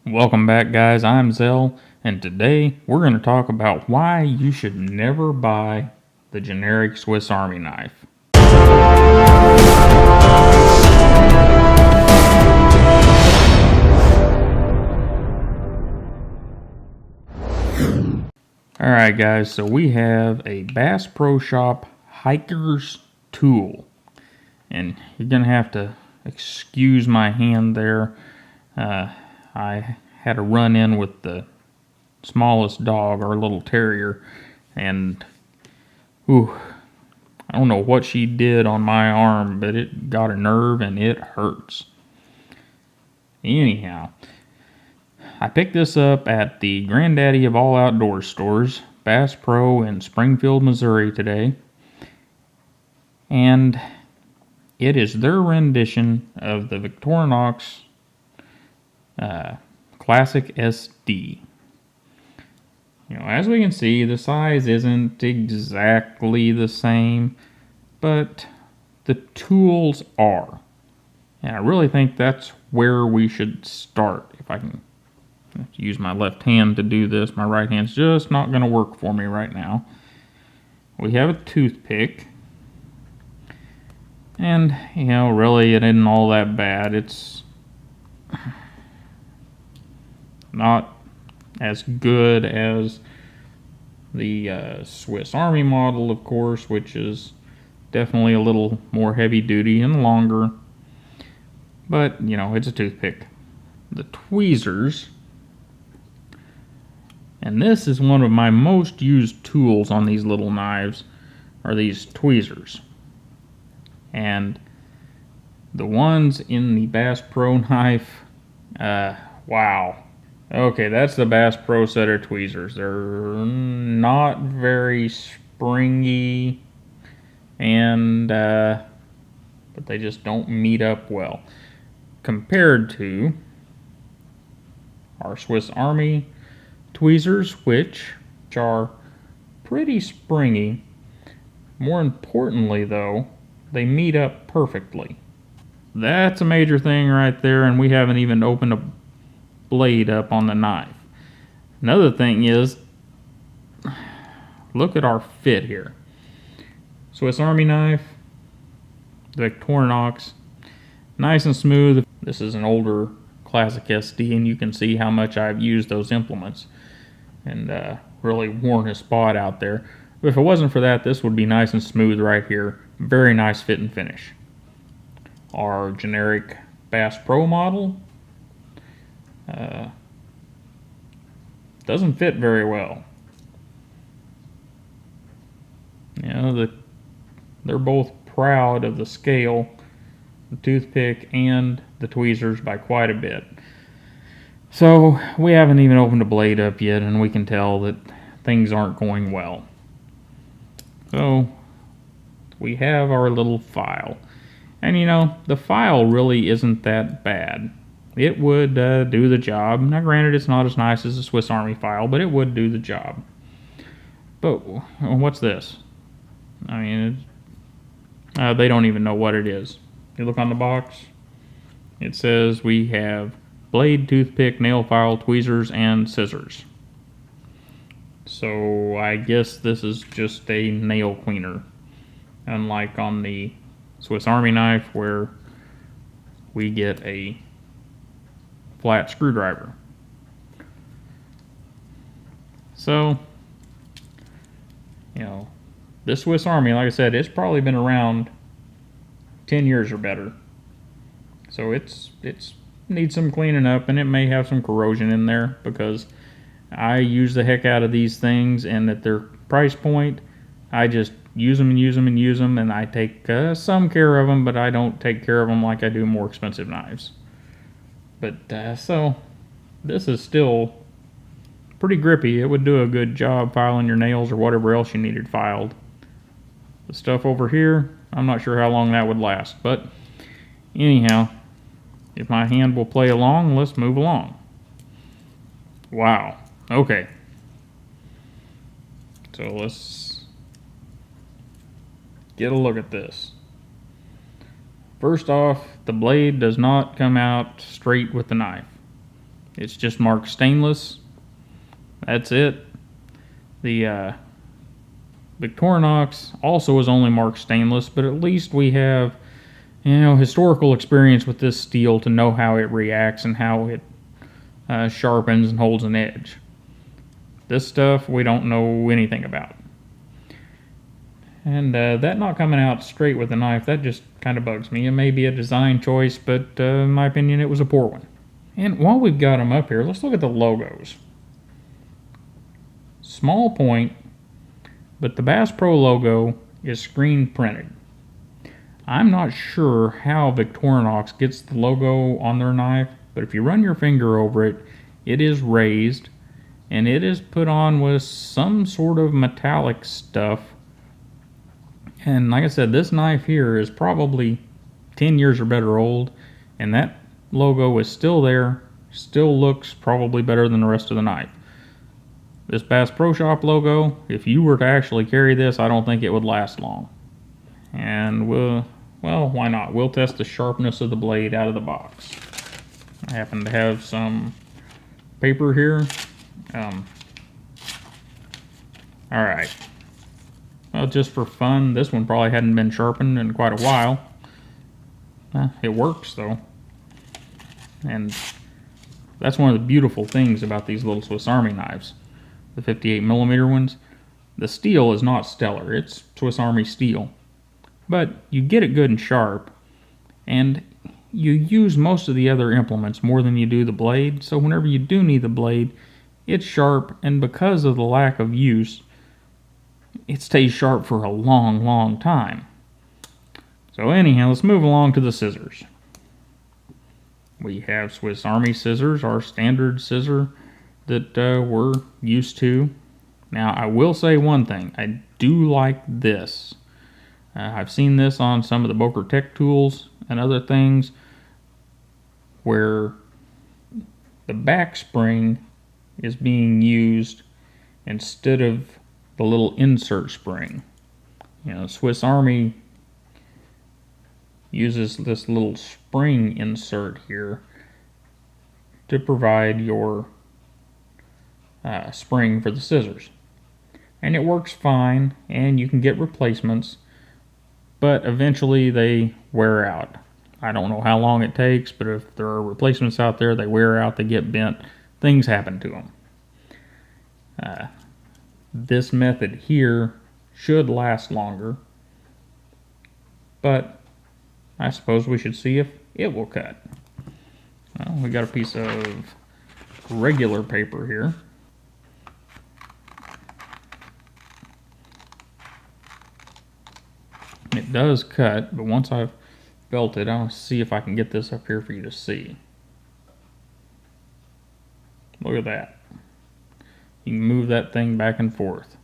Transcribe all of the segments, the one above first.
Welcome back, guys. I'm Zell, and today we're going to talk about why you should never buy the generic Swiss Army knife. Alright guys, so we have a Bass Pro Shop hiker's tool, and you're going to have to excuse my hand there. I had a run-in with the smallest dog, our little terrier, and I don't know what she did on my arm, but it got a nerve and it hurts. Anyhow, I picked this up at the granddaddy of all outdoor stores, Bass Pro in Springfield, Missouri today, and it is their rendition of the Victorinox Classic SD. You know, as we can see, the size isn't exactly the same, but the tools are. And I really think that's where we should start. If I can use my left hand to do this, my right hand's just not going to work for me right now. We have a toothpick. And, you know, really it isn't all that bad. It's not as good as the Swiss Army model, of course, which is definitely a little more heavy duty and longer. But, you know, it's a toothpick. The tweezers, and this is one of my most used tools on these little knives, are these tweezers. And the ones in the Bass Pro knife, wow. Okay, that's the Bass Pro set of tweezers. They're not very springy, and but they just don't meet up well compared to our Swiss Army tweezers, which are pretty springy. More importantly, though, they meet up perfectly. That's a major thing right there, and we haven't even opened a blade up on the knife. Another thing is, look at our fit here. Swiss Army knife, Victorinox, nice and smooth. This is an older Classic SD, and you can see how much I've used those implements and really worn a spot out there. But if it wasn't for that, this would be nice and smooth right here. Very nice fit and finish. Our generic Bass Pro model doesn't fit very well. You know, they're both proud of the scale, the toothpick and the tweezers by quite a bit. So we haven't even opened a blade up yet, and we can tell that things aren't going well. So we have our little file, and you know, the file really isn't that bad. It would do the job. Now granted, it's not as nice as a Swiss Army file, but it would do the job. But what's this? I mean, they don't even know what it is. You look on the box, it says we have blade, toothpick, nail file, tweezers, and scissors. So I guess this is just a nail cleaner, unlike on the Swiss Army knife where we get a flat screwdriver. So, you know, this Swiss Army, like I said, it's probably been around 10 years or better. So it's needs some cleaning up, and it may have some corrosion in there because I use the heck out of these things, and at their price point, I just use them and use them and use them, and I take some care of them, but I don't take care of them like I do more expensive knives. But so this is still pretty grippy. It would do a good job filing your nails or whatever else you needed filed. The stuff over here, I'm not sure how long that would last, but anyhow, if my hand will play along, let's move along. Wow. Okay. So let's get a look at this. First off, the blade does not come out straight with the knife. It's just marked stainless. That's it. The Victorinox also is only marked stainless, but at least we have, historical experience with this steel to know how it reacts and how it sharpens and holds an edge. This stuff we don't know anything about. And that not coming out straight with the knife, that just kind of bugs me. It may be a design choice, but in my opinion it was a poor one. And while we've got them up here, let's look at the logos. Small point, but the Bass Pro logo is screen printed. I'm not sure how Victorinox gets the logo on their knife, but if you run your finger over it, it is raised and it is put on with some sort of metallic stuff. And like I said, this knife here is probably 10 years or better old, and that logo is still there, still looks probably better than the rest of the knife. This Bass Pro Shop logo, if you were to actually carry this, I don't think it would last long. And well, why not? We'll test the sharpness of the blade out of the box. I happen to have some paper here. Alright. Well, just for fun, this one probably hadn't been sharpened in quite a while. It works though. And that's one of the beautiful things about these little Swiss Army knives. The 58mm ones. The steel is not stellar, it's Swiss Army steel. But you get it good and sharp, and you use most of the other implements more than you do the blade, so whenever you do need the blade, it's sharp, and because of the lack of use, it stays sharp for a long, long time. So anyhow, let's move along to the scissors. We have Swiss Army scissors, our standard scissor that we're used to. Now, I will say one thing. I do like this. I've seen this on some of the Boker Tech tools and other things where the back spring is being used instead of the little insert spring. Swiss Army uses this little spring insert here to provide your spring for the scissors. And it works fine, and you can get replacements, but eventually they wear out. I don't know how long it takes, but if there are replacements out there, they wear out, they get bent, things happen to them. This method here should last longer, but I suppose we should see if it will cut. Well, we got a piece of regular paper here. It does cut, but once I've belted, I'll see if I can get this up here for you to see. Look at that. You can move that thing back and forth.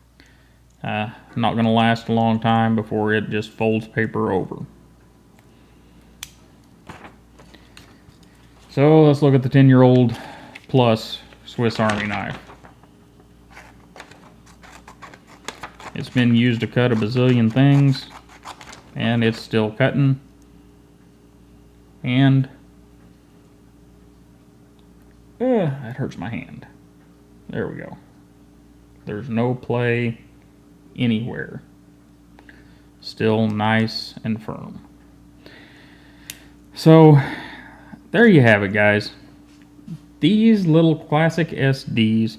Not going to last a long time before it just folds paper over. So let's look at the 10-year-old plus Swiss Army knife. It's been used to cut a bazillion things, and it's still cutting. And that hurts my hand. There we go. There's no play anywhere. Still nice and firm. So there you have it, guys. These little classic SDs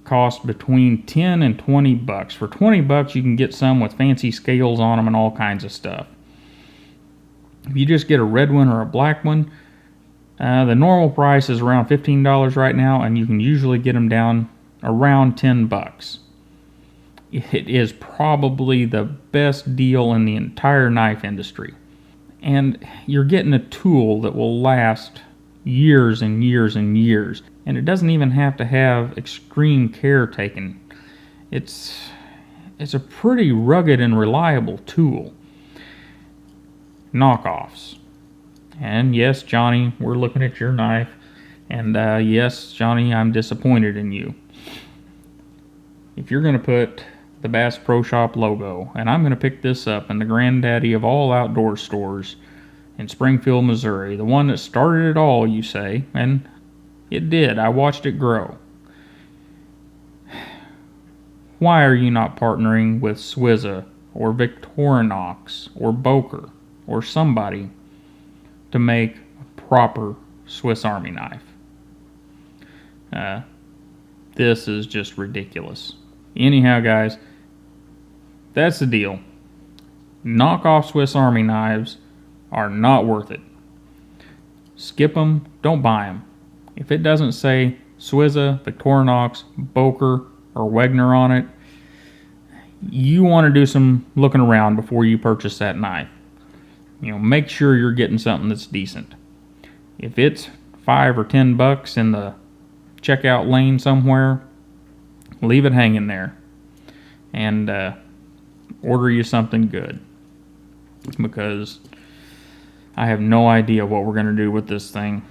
cost between 10 and 20 bucks. For 20 bucks you can get some with fancy scales on them and all kinds of stuff. If you just get a red one or a black one, the normal price is around $15 right now, and you can usually get them down around 10 bucks. It is probably the best deal in the entire knife industry. And you're getting a tool that will last years and years and years. And it doesn't even have to have extreme care taken. It's a pretty rugged and reliable tool. Knockoffs. And yes, Johnny, we're looking at your knife. And yes, Johnny, I'm disappointed in you. If you're going to put the Bass Pro Shop logo, and I'm going to pick this up in the granddaddy of all outdoor stores in Springfield, Missouri, the one that started it all, you say, and It did. I watched it grow. Why are you not partnering with Swizza or Victorinox or Boker or somebody to make a proper Swiss Army knife? This is just ridiculous. Anyhow, guys, that's the deal. Knockoff Swiss Army knives are not worth it. Skip them, don't buy them. If it doesn't say Swizza, Victorinox, Boker, or Wegner on it, you want to do some looking around before you purchase that knife. You know, make sure you're getting something that's decent. If it's $5 or $10 in the checkout lane somewhere, leave it hanging there and order you something good, because I have no idea what we're going to do with this thing.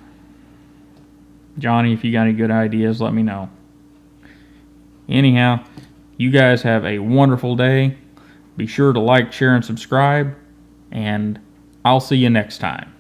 Johnny, if you got any good ideas, let me know. Anyhow, you guys have a wonderful day. Be sure to like, share, and subscribe, and I'll see you next time.